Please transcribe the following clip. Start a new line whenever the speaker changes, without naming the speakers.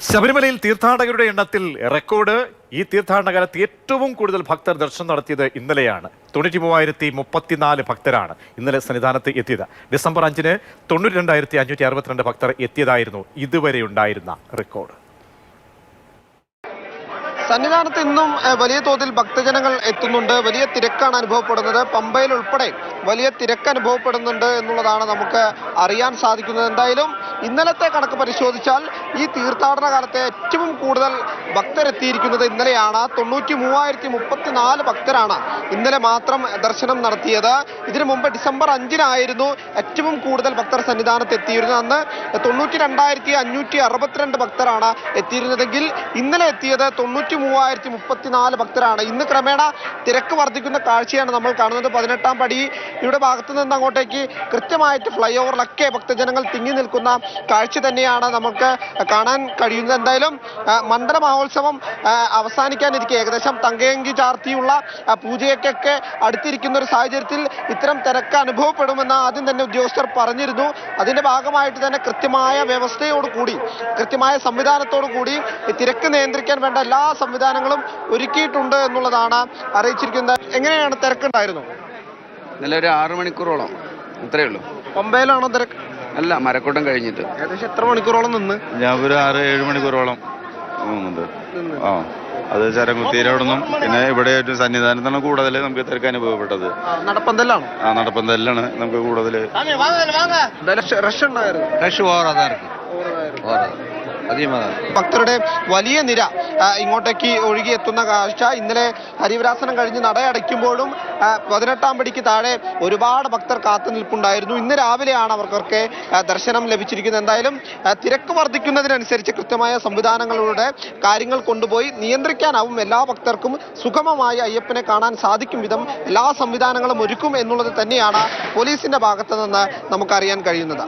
ശബരിമലയിൽ തീർത്ഥാടകരുടെ എണ്ണത്തിൽ റെക്കോർഡ്. ഈ തീർത്ഥാടന കാലത്ത് ഏറ്റവും കൂടുതൽ ഭക്തർ ദർശനം നടത്തിയത് ഇന്നലെയാണ്. 93,034 ഭക്തരാണ് ഇന്നലെ സന്നിധാനത്ത് എത്തിയത്. ഡിസംബർ 5-ന് 92,562 ഭക്തർ എത്തിയതായിരുന്നു ഇതുവരെ ഉണ്ടായിരുന്ന റെക്കോർഡ്.
സന്നിധാനത്ത് ഇന്നും വലിയ തോതിൽ ഭക്തജനങ്ങൾ എത്തുന്നുണ്ട്. വലിയ തിരക്കാണ് അനുഭവപ്പെടുന്നത്. പമ്പയിൽ ഉൾപ്പെടെ വലിയ തിരക്ക് അനുഭവപ്പെടുന്നുണ്ട് എന്നുള്ളതാണ് നമുക്ക് അറിയാൻ സാധിക്കുന്നത്. എന്തായാലും ഇന്നലത്തെ കണക്ക് പരിശോധിച്ചാൽ ഈ തീർത്ഥാടന കാലത്തെ ഏറ്റവും കൂടുതൽ ഭക്തരെത്തിയിരിക്കുന്നത് ഇന്നലെയാണ്. 93,034 ഭക്തരാണ് ഇന്നലെ മാത്രം ദർശനം നടത്തിയത്. ഇതിനു മുമ്പ് ഡിസംബർ 5-നായിരുന്നു ഏറ്റവും കൂടുതൽ ഭക്തർ സന്നിധാനത്ത് എത്തിയിരുന്നത്. അന്ന് 92,562 ഭക്തരാണ് എത്തിയിരുന്നതെങ്കിൽ ഇന്നലെ എത്തിയത് 93,034 ഭക്തരാണ്. ഇന്ന് ക്രമേണ തിരക്ക് വർദ്ധിക്കുന്ന കാഴ്ചയാണ് നമ്മൾ കാണുന്നത്. 18-ാം പടിയുടെ ഭാഗത്തു നിന്ന് അങ്ങോട്ടേക്ക് കൃത്യമായിട്ട് ഫ്ലൈ ഓവറിലൊക്കെ ഭക്തജനങ്ങൾ തിങ്ങി നിൽക്കുന്ന കാഴ്ച തന്നെയാണ് നമുക്ക് കാണാൻ കഴിയുന്നത്. എന്തായാലും മണ്ഡല മഹോത്സവം അവസാനിക്കാനിരിക്കെ ഏകദേശം തങ്കയങ്കി ചാർത്തിയുള്ള പൂജയൊക്കെ അടുത്തിരിക്കുന്ന ഒരു സാഹചര്യത്തിൽ ഇത്തരം തിരക്ക് അനുഭവപ്പെടുമെന്ന് ആദ്യം തന്നെ ഉദ്യോഗസ്ഥർ പറഞ്ഞിരുന്നു. അതിന്റെ ഭാഗമായിട്ട് തന്നെ കൃത്യമായ വ്യവസ്ഥയോടുകൂടി കൃത്യമായ സംവിധാനത്തോടു കൂടി തിരക്ക് നിയന്ത്രിക്കാൻ വേണ്ട എല്ലാ സംവിധാനങ്ങളും ഒരുക്കിയിട്ടുണ്ട് എന്നുള്ളതാണ് അറിയിച്ചിരിക്കുന്നത്. എങ്ങനെയാണ് തിരക്കുണ്ടായിരുന്നു?
ഇന്നലെ ഒരു 6 മണിക്കൂറോളം അത്രേ ഉള്ളൂ.
പമ്പയിലാണോ തിരക്ക്?
അല്ല, മരക്കൂട്ടം കഴിഞ്ഞിട്ട്.
ഏകദേശം എത്ര മണിക്കൂറോളം നിന്ന്?
ഞാൻ ഒരു 6-7 മണിക്കൂറോളം പോകുന്നുണ്ട്. അത് ചരംകുത്തിയുടെ അവിടെ നിന്നും പിന്നെ ഇവിടെ സന്നിധാനത്താണ് കൂടുതൽ നമുക്ക് തിരക്ക് അനുഭവപ്പെട്ടത്.
നടപ്പന്തലാണ്.
നടപ്പന്തലിലാണ് നമുക്ക് കൂടുതൽ
റഷ് ഉണ്ടായിരുന്നു.
റഷ്
ഭക്തരുടെ വലിയ നിര ഇങ്ങോട്ടേക്ക് ഒഴുകിയെത്തുന്ന കാഴ്ച ഇന്നലെ ഹരിവരാസനം കഴിഞ്ഞ് നടയടയ്ക്കുമ്പോഴും 18-ാം പടിക്ക് താഴെ ഒരുപാട് ഭക്തർ കാത്തു നിൽപ്പുണ്ടായിരുന്നു. ഇന്ന് രാവിലെയാണ് അവർക്കൊക്കെ ദർശനം ലഭിച്ചിരിക്കുന്നത്. എന്തായാലും തിരക്ക് വർദ്ധിക്കുന്നതിനനുസരിച്ച് കൃത്യമായ സംവിധാനങ്ങളുടെ കാര്യങ്ങൾ കൊണ്ടുപോയി നിയന്ത്രിക്കാനാവും. എല്ലാ ഭക്തർക്കും സുഗമമായി അയ്യപ്പനെ കാണാൻ സാധിക്കും വിധം എല്ലാ സംവിധാനങ്ങളും ഒരുക്കും എന്നുള്ളത് തന്നെയാണ് പോലീസിന്റെ ഭാഗത്ത് നിന്ന് നമുക്കറിയാൻ കഴിയുന്നത്.